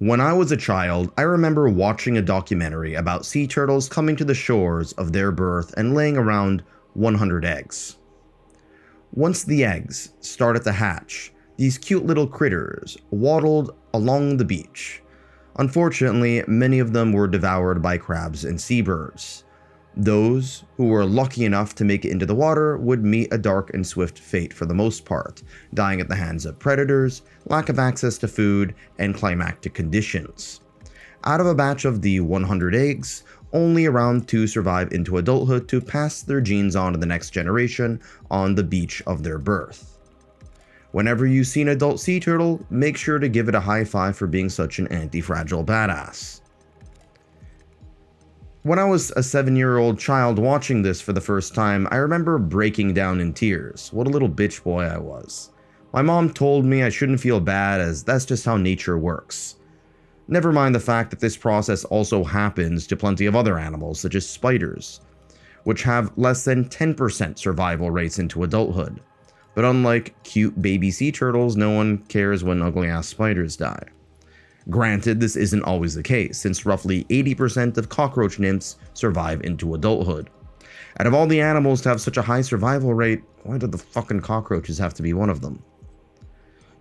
When I was a child, I remember watching a documentary about sea turtles coming to the shores of their birth and laying around 100 eggs. Once the eggs started to hatch, these cute little critters waddled along the beach. Unfortunately, many of them were devoured by crabs and seabirds. Those who were lucky enough to make it into the water would meet a dark and swift fate for the most part, dying at the hands of predators, lack of access to food, and climactic conditions. Out of a batch of the 100 eggs, only around 2 survive into adulthood to pass their genes on to the next generation on the beach of their birth. Whenever you see an adult sea turtle, make sure to give it a high five for being such an anti-fragile badass. When I was a 7-year-old child watching this for the first time, I remember breaking down in tears. What a little bitch boy I was. My mom told me I shouldn't feel bad as that's just how nature works. Never mind the fact that this process also happens to plenty of other animals, such as spiders, which have less than 10% survival rates into adulthood. But unlike cute baby sea turtles, no one cares when ugly-ass spiders die. Granted, this isn't always the case, since roughly 80% of cockroach nymphs survive into adulthood. Out of all the animals to have such a high survival rate, why do the fucking cockroaches have to be one of them?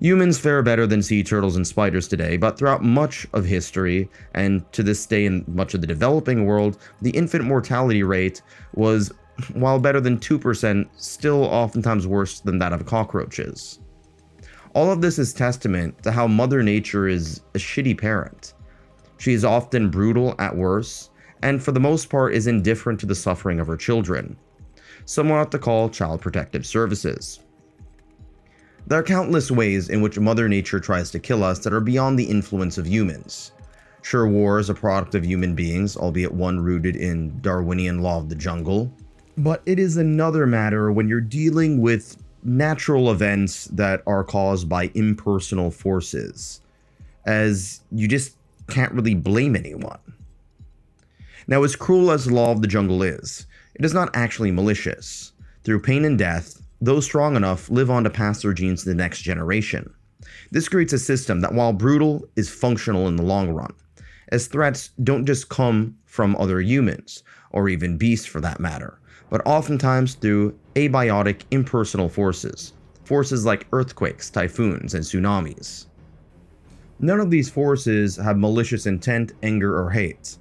Humans fare better than sea turtles and spiders today, but throughout much of history, and to this day in much of the developing world, the infant mortality rate was, while better than 2%, still oftentimes worse than that of cockroaches. All of this is testament to how Mother Nature is a shitty parent. She is often brutal at worst, and for the most part is indifferent to the suffering of her children. Some will have to call Child Protective Services. There are countless ways in which Mother Nature tries to kill us that are beyond the influence of humans. Sure, war is a product of human beings, albeit one rooted in Darwinian law of the jungle. But it is another matter when you're dealing with natural events that are caused by impersonal forces, as you just can't really blame anyone. Now, as cruel as the law of the jungle is, it is not actually malicious. Through pain and death, those strong enough live on to pass their genes to the next generation. This creates a system that, while brutal, is functional in the long run, as threats don't just come from other humans, or even beasts for that matter, but oftentimes through abiotic, impersonal forces like earthquakes, typhoons, and tsunamis. None of these forces have malicious intent, anger, or hate.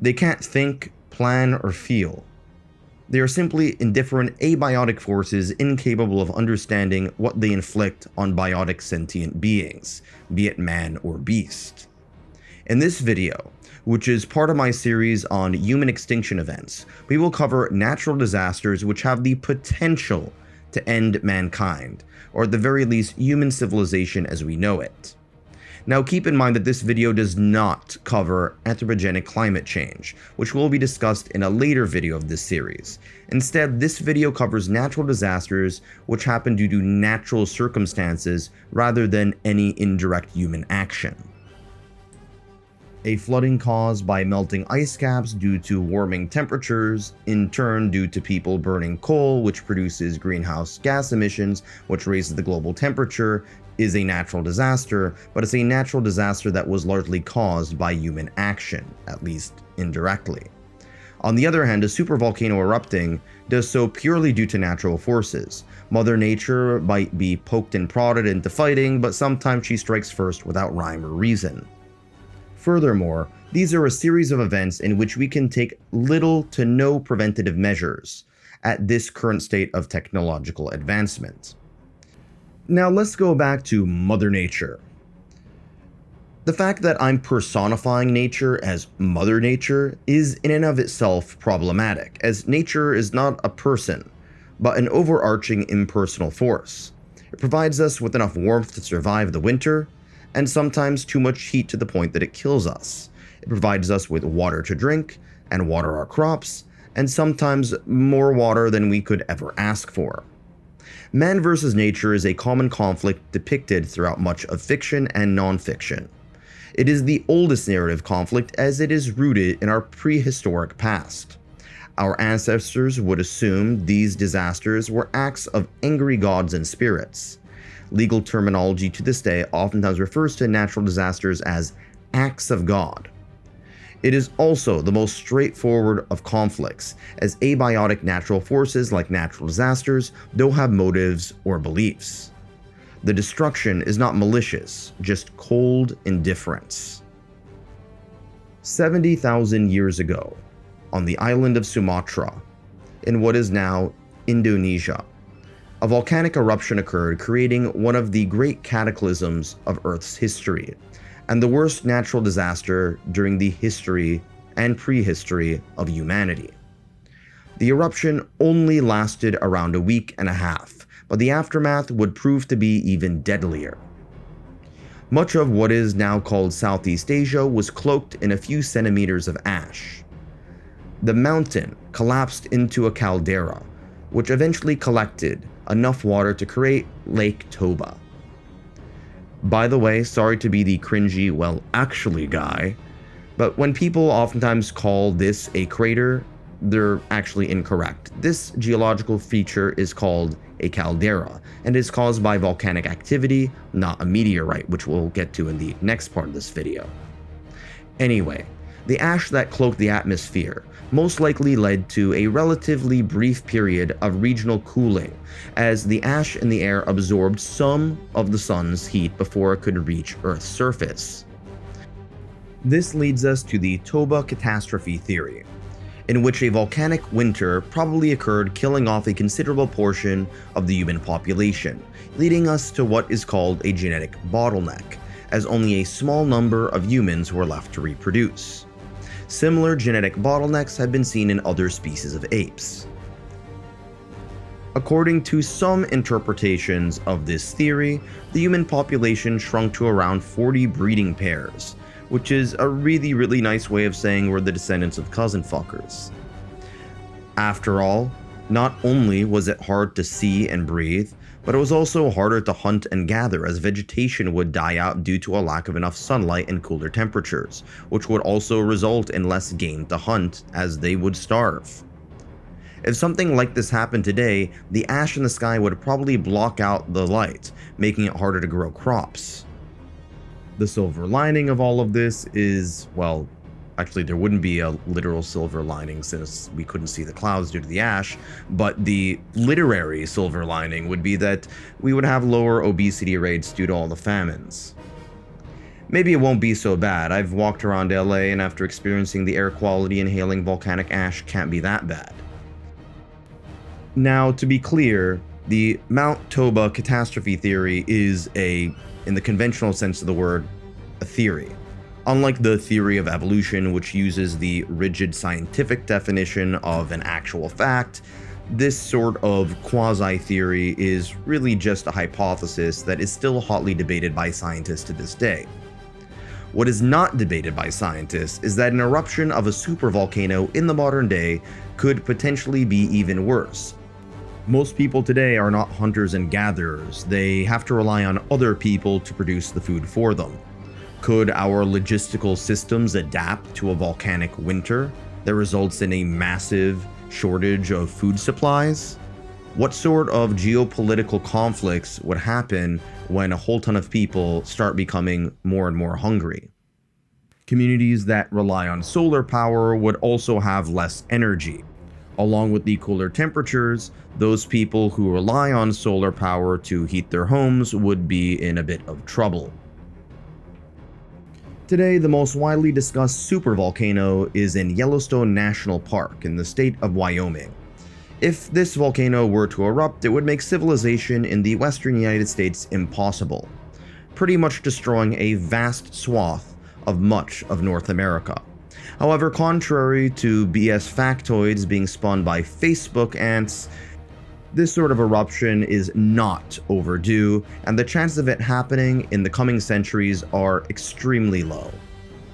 They can't think, plan, or feel. They are simply indifferent, abiotic forces incapable of understanding what they inflict on biotic sentient beings, be it man or beast. In this video, which is part of my series on human extinction events, we will cover natural disasters which have the potential to end mankind, or at the very least human civilization as we know it. Now keep in mind that this video does not cover anthropogenic climate change, which will be discussed in a later video of this series. Instead, this video covers natural disasters which happen due to natural circumstances rather than any indirect human action. A flooding caused by melting ice caps due to warming temperatures, in turn due to people burning coal, which produces greenhouse gas emissions, which raises the global temperature, is a natural disaster, but it's a natural disaster that was largely caused by human action, at least indirectly. On the other hand, a supervolcano erupting does so purely due to natural forces. Mother Nature might be poked and prodded into fighting, but sometimes she strikes first without rhyme or reason. Furthermore, these are a series of events in which we can take little to no preventative measures at this current state of technological advancement. Now let's go back to Mother Nature. The fact that I'm personifying nature as Mother Nature is in and of itself problematic, as nature is not a person, but an overarching impersonal force. It provides us with enough warmth to survive the winter, and sometimes too much heat to the point that it kills us. It provides us with water to drink and water our crops, and sometimes more water than we could ever ask for. Man versus nature is a common conflict depicted throughout much of fiction and non-fiction. It is the oldest narrative conflict as it is rooted in our prehistoric past. Our ancestors would assume these disasters were acts of angry gods and spirits. Legal terminology to this day oftentimes refers to natural disasters as acts of God. It is also the most straightforward of conflicts, as abiotic natural forces like natural disasters don't have motives or beliefs. The destruction is not malicious, just cold indifference. 70,000 years ago, on the island of Sumatra, in what is now Indonesia, a volcanic eruption occurred, creating one of the great cataclysms of Earth's history, and the worst natural disaster during the history and prehistory of humanity. The eruption only lasted around a week and a half, but the aftermath would prove to be even deadlier. Much of what is now called Southeast Asia was cloaked in a few centimeters of ash. The mountain collapsed into a caldera, which eventually collected enough water to create Lake Toba. By the way, sorry to be the cringy, well, actually guy, but when people oftentimes call this a crater, they're actually incorrect. This geological feature is called a caldera, and is caused by volcanic activity, not a meteorite, which we'll get to in the next part of this video. Anyway, the ash that cloaked the atmosphere most likely led to a relatively brief period of regional cooling, as the ash in the air absorbed some of the sun's heat before it could reach Earth's surface. This leads us to the Toba catastrophe theory, in which a volcanic winter probably occurred, killing off a considerable portion of the human population, leading us to what is called a genetic bottleneck, as only a small number of humans were left to reproduce. Similar genetic bottlenecks have been seen in other species of apes. According to some interpretations of this theory, the human population shrunk to around 40 breeding pairs, which is a really nice way of saying we're the descendants of cousin fuckers. After all, not only was it hard to see and breathe, but it was also harder to hunt and gather, as vegetation would die out due to a lack of enough sunlight and cooler temperatures, which would also result in less game to hunt, as they would starve. If something like this happened today, the ash in the sky would probably block out the light, making it harder to grow crops. The silver lining of all of this is, well, actually there wouldn't be a literal silver lining since we couldn't see the clouds due to the ash, but the literary silver lining would be that we would have lower obesity rates due to all the famines. Maybe it won't be so bad. I've walked around LA, and after experiencing the air quality, inhaling volcanic ash can't be that bad. Now, to be clear, the Mount Toba catastrophe theory is in the conventional sense of the word, a theory. Unlike the theory of evolution, which uses the rigid scientific definition of an actual fact, this sort of quasi-theory is really just a hypothesis that is still hotly debated by scientists to this day. What is not debated by scientists is that an eruption of a supervolcano in the modern day could potentially be even worse. Most people today are not hunters and gatherers. They have to rely on other people to produce the food for them. Could our logistical systems adapt to a volcanic winter that results in a massive shortage of food supplies? What sort of geopolitical conflicts would happen when a whole ton of people start becoming more and more hungry? Communities that rely on solar power would also have less energy. Along with the cooler temperatures, those people who rely on solar power to heat their homes would be in a bit of trouble. Today, the most widely discussed supervolcano is in Yellowstone National Park in the state of Wyoming. If this volcano were to erupt, it would make civilization in the western United States impossible, pretty much destroying a vast swath of much of North America. However, contrary to BS factoids being spun by Facebook ants, this sort of eruption is not overdue, and the chances of it happening in the coming centuries are extremely low.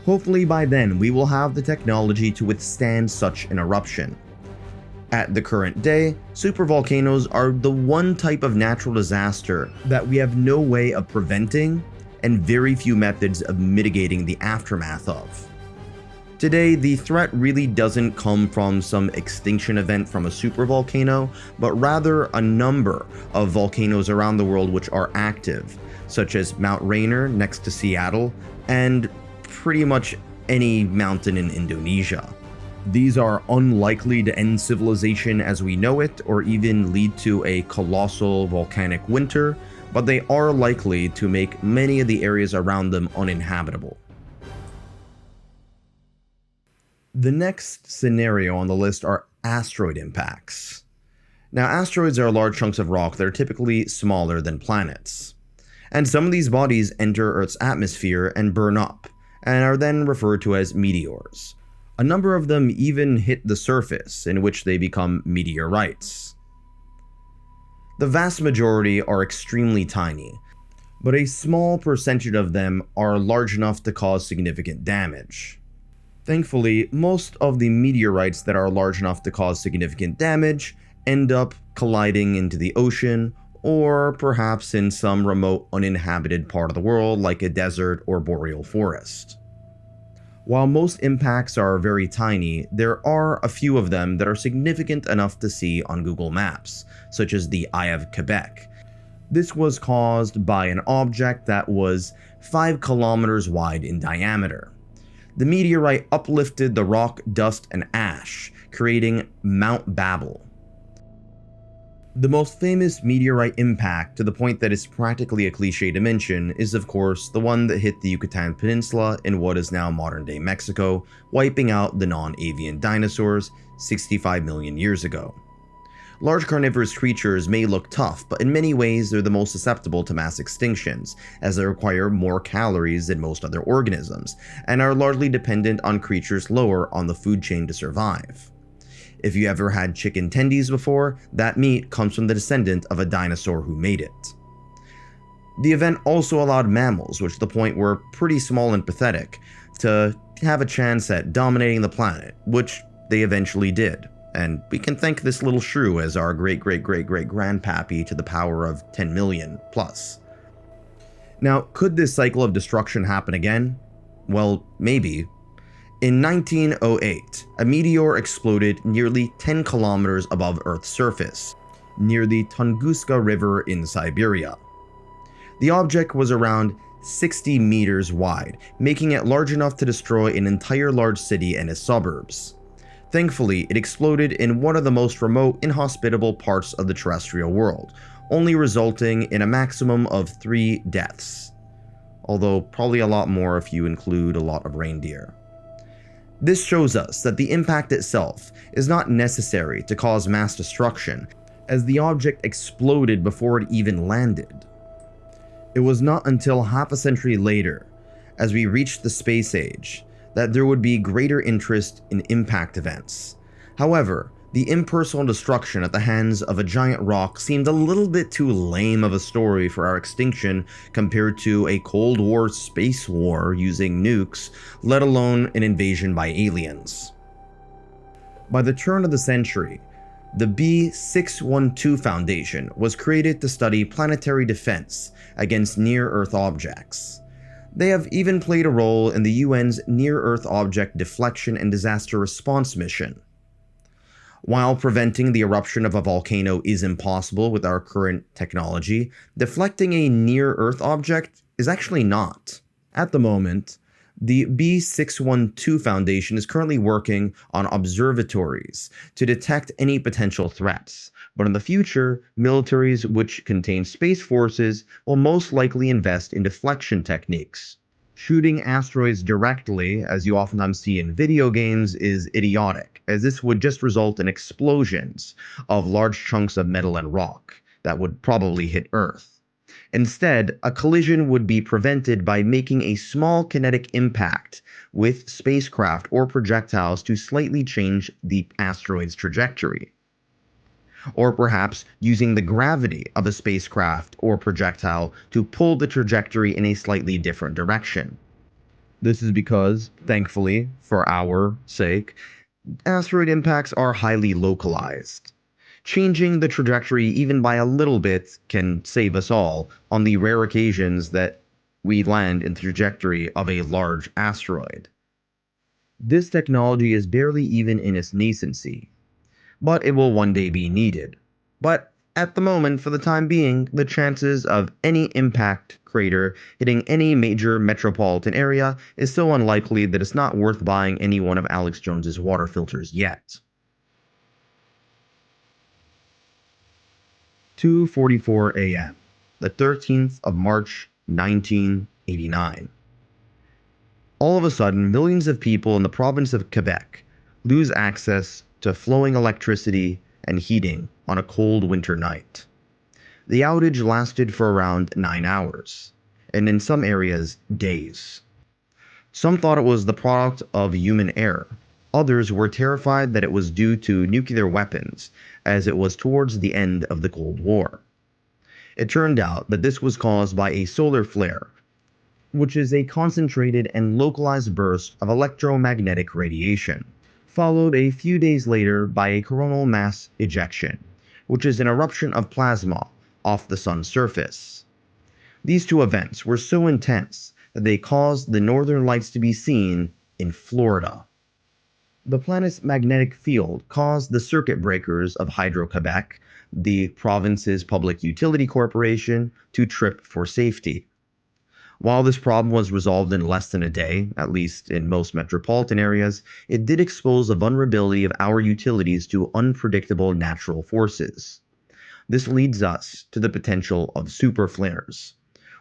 Hopefully by then we will have the technology to withstand such an eruption. At the current day, supervolcanoes are the one type of natural disaster that we have no way of preventing and very few methods of mitigating the aftermath of. Today, the threat really doesn't come from some extinction event from a supervolcano, but rather a number of volcanoes around the world which are active, such as Mount Rainier next to Seattle, and pretty much any mountain in Indonesia. These are unlikely to end civilization as we know it, or even lead to a colossal volcanic winter, but they are likely to make many of the areas around them uninhabitable. The next scenario on the list are asteroid impacts. Now, asteroids are large chunks of rock that are typically smaller than planets. And some of these bodies enter Earth's atmosphere and burn up, and are then referred to as meteors. A number of them even hit the surface, in which they become meteorites. The vast majority are extremely tiny, but a small percentage of them are large enough to cause significant damage. Thankfully, most of the meteorites that are large enough to cause significant damage end up colliding into the ocean, or perhaps in some remote uninhabited part of the world like a desert or boreal forest. While most impacts are very tiny, there are a few of them that are significant enough to see on Google Maps, such as the Eye of Quebec. This was caused by an object that was 5 kilometers wide in diameter. The meteorite uplifted the rock, dust, and ash, creating Mount Babel. The most famous meteorite impact, to the point that it's practically a cliche to mention, is of course the one that hit the Yucatan Peninsula in what is now modern-day Mexico, wiping out the non-avian dinosaurs 65 million years ago. Large carnivorous creatures may look tough, but in many ways they're the most susceptible to mass extinctions, as they require more calories than most other organisms, and are largely dependent on creatures lower on the food chain to survive. If you ever had chicken tendies before, that meat comes from the descendant of a dinosaur who made it. The event also allowed mammals, which to the point were pretty small and pathetic, to have a chance at dominating the planet, which they eventually did. And we can thank this little shrew as our great-great-great-great-grandpappy to the power of 10 million plus. Now, could this cycle of destruction happen again? Well, maybe. In 1908, a meteor exploded nearly 10 kilometers above Earth's surface, near the Tunguska River in Siberia. The object was around 60 meters wide, making it large enough to destroy an entire large city and its suburbs. Thankfully, it exploded in one of the most remote, inhospitable parts of the terrestrial world, only resulting in a maximum of 3 deaths. Although probably a lot more if you include a lot of reindeer. This shows us that the impact itself is not necessary to cause mass destruction, as the object exploded before it even landed. It was not until half a century later, as we reached the space age, that there would be greater interest in impact events. However, the impersonal destruction at the hands of a giant rock seemed a little bit too lame of a story for our extinction compared to a Cold War space war using nukes, let alone an invasion by aliens. By the turn of the century, the B612 Foundation was created to study planetary defense against near-Earth objects. They have even played a role in the UN's Near-Earth Object Deflection and Disaster Response Mission. While preventing the eruption of a volcano is impossible with our current technology, deflecting a near-Earth object is actually not. At the moment, the B612 Foundation is currently working on observatories to detect any potential threats, but in the future, militaries which contain space forces will most likely invest in deflection techniques. Shooting asteroids directly, as you oftentimes see in video games, is idiotic, as this would just result in explosions of large chunks of metal and rock that would probably hit Earth. Instead, a collision would be prevented by making a small kinetic impact with spacecraft or projectiles to slightly change the asteroid's trajectory. Or perhaps using the gravity of a spacecraft or projectile to pull the trajectory in a slightly different direction. This is because, thankfully, for our sake, asteroid impacts are highly localized. Changing the trajectory even by a little bit can save us all on the rare occasions that we land in the trajectory of a large asteroid. This technology is barely even in its nascency, but it will one day be needed. But at the moment, for the time being, the chances of any impact crater hitting any major metropolitan area is so unlikely that it's not worth buying any one of Alex Jones's water filters yet. 2:44 a.m., the 13th of March, 1989. All of a sudden, millions of people in the province of Quebec lose access to flowing electricity and heating on a cold winter night. The outage lasted for around 9 hours, and in some areas, days. Some thought it was the product of human error. Others were terrified that it was due to nuclear weapons, as it was towards the end of the Cold War. It turned out that this was caused by a solar flare, which is a concentrated and localized burst of electromagnetic radiation, followed a few days later by a coronal mass ejection, which is an eruption of plasma off the sun's surface. These two events were so intense that they caused the northern lights to be seen in Florida. The planet's magnetic field caused the circuit breakers of Hydro-Quebec, the province's public utility corporation, to trip for safety. While this problem was resolved in less than a day, at least in most metropolitan areas, it did expose the vulnerability of our utilities to unpredictable natural forces. This leads us to the potential of super flares,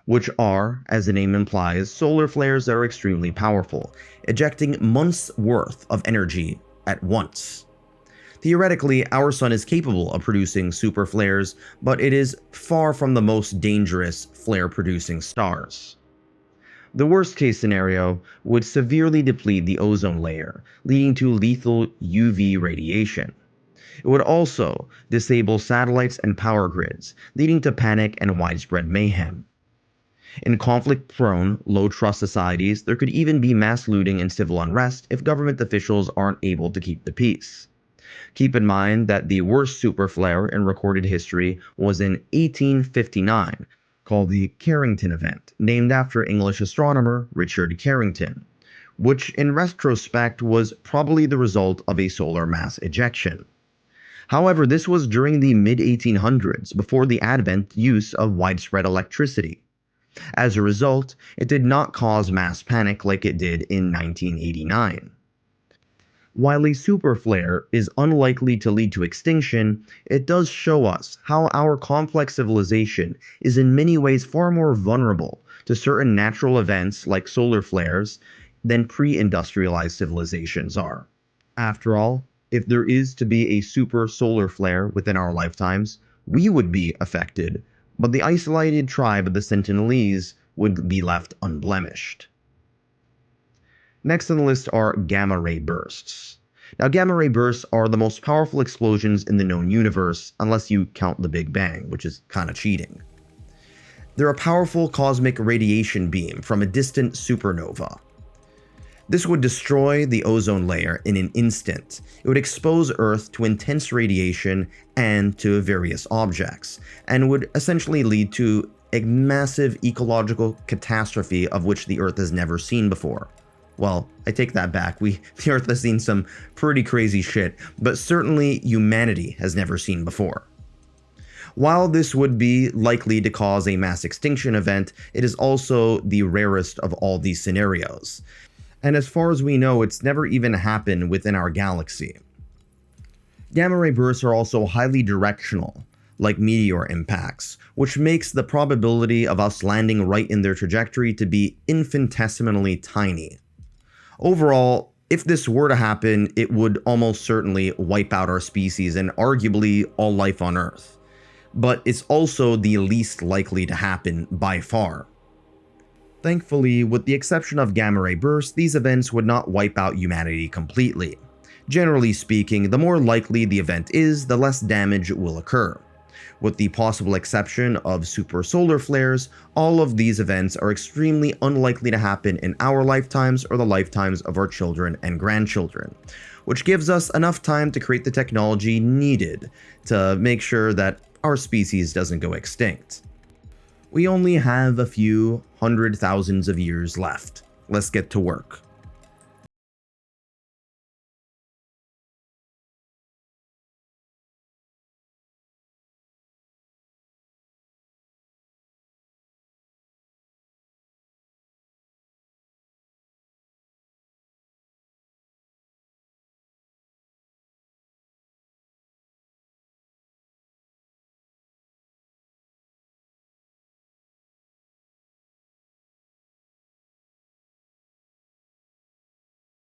which are, as the name implies, solar flares that are extremely powerful, ejecting months' worth of energy at once. Theoretically, our sun is capable of producing super flares, but it is far from the most dangerous flare-producing stars. The worst case scenario would severely deplete the ozone layer, leading to lethal UV radiation. It would also disable satellites and power grids, leading to panic and widespread mayhem. In conflict-prone, low-trust societies, there could even be mass looting and civil unrest if government officials aren't able to keep the peace. Keep in mind that the worst super flare in recorded history was in 1859, called the Carrington event, named after English astronomer Richard Carrington, which in retrospect was probably the result of a solar mass ejection. However, this was during the mid-1800s, before the advent use of widespread electricity. As a result, it did not cause mass panic like it did in 1989. While a super flare is unlikely to lead to extinction, it does show us how our complex civilization is in many ways far more vulnerable to certain natural events like solar flares than pre-industrialized civilizations are. After all, if there is to be a super solar flare within our lifetimes, we would be affected, but the isolated tribe of the Sentinelese would be left unblemished. Next on the list are gamma ray bursts. Now, gamma ray bursts are the most powerful explosions in the known universe, unless you count the Big Bang, which is kinda cheating. They're a powerful cosmic radiation beam from a distant supernova. This would destroy the ozone layer in an instant. It would expose Earth to intense radiation and to various objects, and would essentially lead to a massive ecological catastrophe of which the Earth has never seen before. Well, I take that back. The Earth has seen some pretty crazy shit, but certainly humanity has never seen before. While this would be likely to cause a mass extinction event, it is also the rarest of all these scenarios. And as far as we know, it's never even happened within our galaxy. Gamma ray bursts are also highly directional, like meteor impacts, which makes the probability of us landing right in their trajectory to be infinitesimally tiny. Overall, if this were to happen, it would almost certainly wipe out our species and arguably all life on Earth. But it's also the least likely to happen by far. Thankfully, with the exception of gamma ray bursts, these events would not wipe out humanity completely. Generally speaking, the more likely the event is, the less damage will occur. With the possible exception of super solar flares, all of these events are extremely unlikely to happen in our lifetimes or the lifetimes of our children and grandchildren, which gives us enough time to create the technology needed to make sure that our species doesn't go extinct. We only have a few hundred thousands of years left. Let's get to work.